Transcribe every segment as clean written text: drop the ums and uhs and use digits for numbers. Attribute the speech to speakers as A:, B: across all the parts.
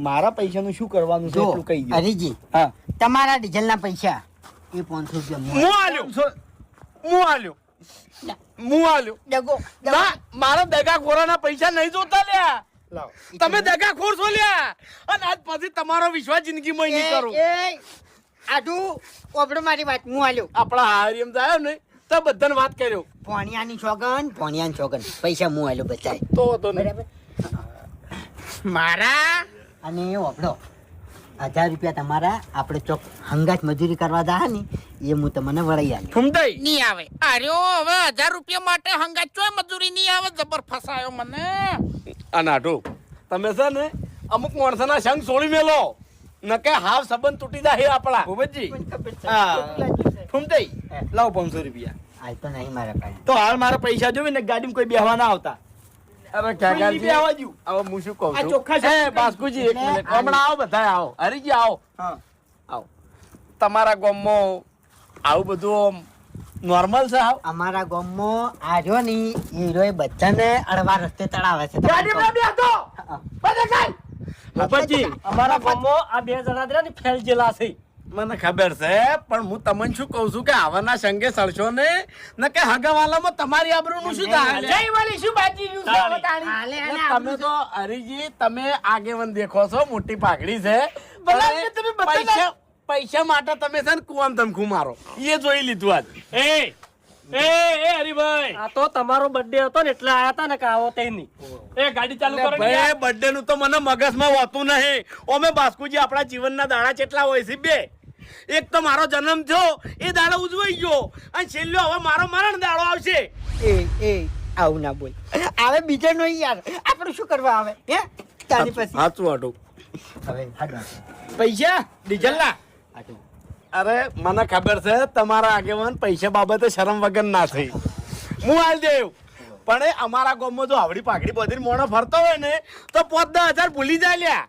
A: મારા પૈસાનું શું કરવાનું છે એટલું કહી દો.
B: હરીજી,
A: હા,
B: તમારા ડીઝલના પૈસા એ 500 રૂપિયા
C: હું આલ્યો
B: દગો
C: ના મારા દગા ખોરાના પૈસા નહીં જોતા લ્યા
A: લાવો.
C: તમે દગા ખોર છો લ્યા અને આજ પછી તમારો વિશ્વાસ જિંદગીમાં નહીં કરું
B: આટું ઓબડો મારી વાત હું આલ્યો
C: આપણા હારીમ જાય ને તો બધાને વાત કર્યો
B: પોણિયાની સોગન પૈસા હું આલ્યો બચાય
C: તો હતો ને
B: બરાબર મારા અને ઓબડો 1000 રૂપિયા તમારા આપણે ચોક હંગાત મજૂરી કરવા જા ને એ હું તમને વળાઈ આલ્યો
C: ફૂમતાઈ
D: નહીં આવે અરે હવે 1000 રૂપિયા માટે હંગાત ચોય મજૂરી નહીં આવે જબર ફસાયો મને
C: અનાટો તમે છે ને અમુક માણસોના સંગ છોડી મેલો નકે હાવ સંબંધ તૂટી જાય આપણા ભૂપતજી
A: ફૂમતાઈ, લાવો 500 રૂપિયા.
B: હાલ તો નહીં મારા પાસે
A: તો હાલ મારા પૈસા જોવે ને ગાડીમાં કોઈ બેહવા ના આવતા.
C: અરે
A: કોઈ બી આવવા દ્યું.
C: હવે હું શું કહું
A: આ
C: છું
A: ચોખ્ખા છે.
C: બાસ્કુજી એક મિનિટ હમણાં આવો બધા આવો હરીજી આવો
A: હા.
C: આવો તમારા ગામમાં આવું બધું નોર્મલ છે આવ
B: અમારા ગામમાં આર્યો ની હીરોએ બચ્ચાને અડવા રસ્તે તળાવે છે
A: ગાડીમાં બેહતો. બધા ચાલ.
C: ભૂપતજી
A: અમારા ગામમાં આ 2 જણા રહ્યા ને ફેલ જેલા છે.
C: મને ખબર છે પણ હું તમને શું કહું છું કે આવાના સંગે સળશો ને કે હગાવાલામાં તમારી આબરૂનું શું થાય
A: જય વાલી શું બાજી રહ્યું છે હવે તારી?
B: હાલે અને
C: તમે તો હરીજી તમે આગેવન દેખો છો મોટી પાઘડી છે
A: ભલા
C: અને
A: તમે બધા
C: પૈસા માટે તમે છે ને કુવામ ધમખું મારો એ જોઈ લીધું આજ
E: એ હરીભાઈ આ તો તમારો બર્થડે હતો ને એટલે આયા તા ને કે આવો તેની એ ગાડી ચાલુ કરો ને
C: ભાઈ બર્થડે નું તો મને મગજમાં હોતું નહીં ઓમે બાસ્કુજી આપણા જીવનના દાડા કેટલા હોય છે બે એક તો મારો જન્મ થયો એ દાડો ઉજવાઈ ગયો અને છેલ્લો હવે મારો મરણ દાડો આવશે
B: એ આવું ના બોલ આવે બીજો નો યાર આપણે શું કરવા આવે હે તારી પછી
C: સાચું હાટું
B: હવે હાડો
A: પૈસા ડીઝલના
B: હાડો
C: અરે મને ખબર છે તમારા આગેવાન પૈસા બાબતે શરમ વગર ના થઈ હું હાલ દેવ પણ એ અમારા ગામમાં જો આવડી પાઘડી બધી મોણો ફરતો હોય ને તો 5-10 હજાર ભૂલી જાય લ્યા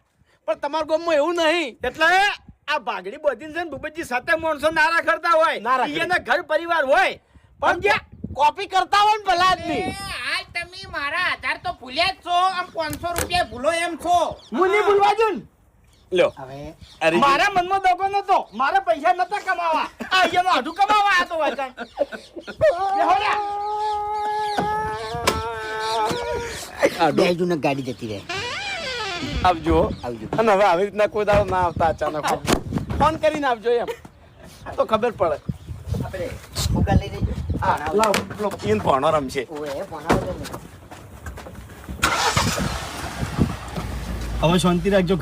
C: પણ તમારા ગામમાં એવું નહીં
A: એટલે આ ભાગડી બધી છે ને ભૂપતજી સાથે માણસો નારા કરતા
C: ના
A: હોય
C: રાખે.
A: એના ઘર પરિવાર હોય પણ જે
C: કોપી કરતા હોય ને ભલા આદમી
D: હાલ તમે મારા 1000 તો ભૂલ્યા જ છો આમ 500 રૂપિયા ભૂલો એમ છો
A: હું નહીં ભૂલવા દઉં ને.
C: લ્યો
B: હવે
C: અરે
A: મારા મનમાં દગો નતો મારા પૈસા નતા કમાવા આ અહીંયાનો હાડું કમાવા આ તો વાંચન
B: બે જૂને ગાડી જતી રહે
C: આવજો
B: આવજો
C: અને હવે આવી રીતના કોઈ દાડો ના આવતા અચાનક ફોન કરીને આવજો એમ તો ખબર પડે
B: આપણે ફુગા લઈ લેજો
C: લાવ પેલો ઈન ભણો રમશે
B: ઓએ ભણાવો ને
A: હવે શાંતિ રાખજો